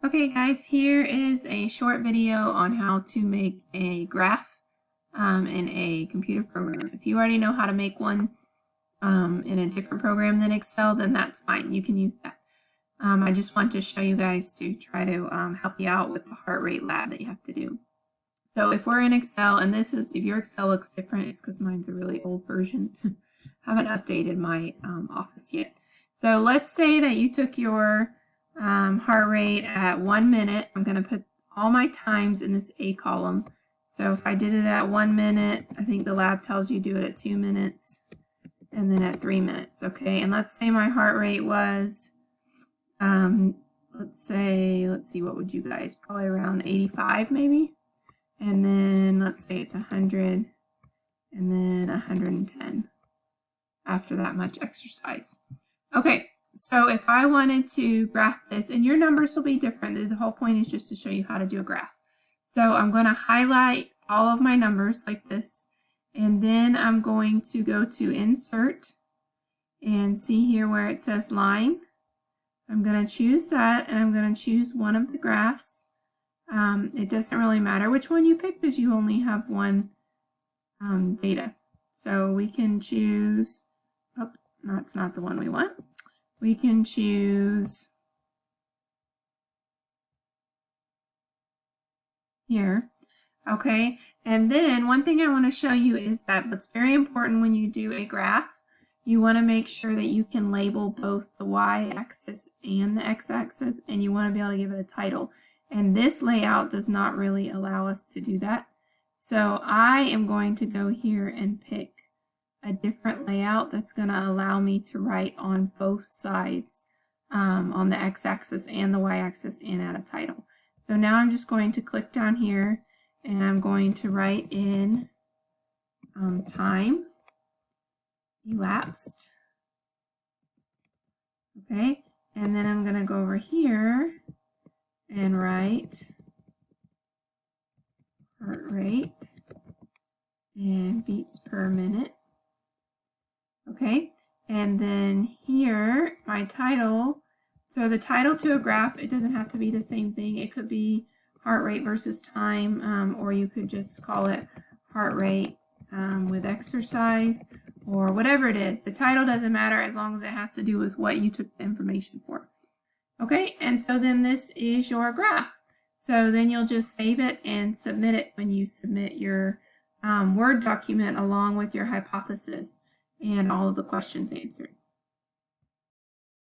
Okay guys, here is a short video on how to make a graph in a computer program. If you already know how to make one in a different program than Excel, then that's fine. You can use that. I just want to show you guys to try to help you out with the heart rate lab that you have to do. So if we're in Excel, and this is, if your Excel looks different, it's because mine's a really old version. I haven't updated my Office yet. So let's say that you took your heart rate at 1 minute. I'm going to put all my times in this A column. So if I did it at 1 minute, I think the lab tells you do it at 2 minutes and then at 3 minutes. Okay, and let's say my heart rate was, let's see, what would you guys, probably around 85 maybe. And then let's say it's 100 and then 110 after that much exercise. Okay. So if I wanted to graph this, and your numbers will be different, the whole point is just to show you how to do a graph. So I'm going to highlight all of my numbers like this, and then I'm going to go to Insert and see here where it says Line. I'm going to choose that, and I'm going to choose one of the graphs. It doesn't really matter which one you pick because you only have one data. So we can choose, oops, that's not the one we want. We can choose here, okay? And then one thing I want to show you is that what's very important when you do a graph, you want to make sure that you can label both the y-axis and the x-axis, and you want to be able to give it a title. And this layout does not really allow us to do that. So I am going to go here and pick a different layout that's going to allow me to write on both sides, on the x-axis and the y-axis, and add a title. So now I'm just going to click down here and I'm going to write in time elapsed. Okay, and then I'm going to go over here and write heart rate and beats per minute. Okay, and then here, my title. So the title to a graph, it doesn't have to be the same thing. It could be heart rate versus time, or you could just call it heart rate with exercise, or whatever it is. The title doesn't matter as long as it has to do with what you took the information for. Okay, and so then this is your graph. So then you'll just save it and submit it when you submit your Word document along with your hypothesis and all of the questions answered.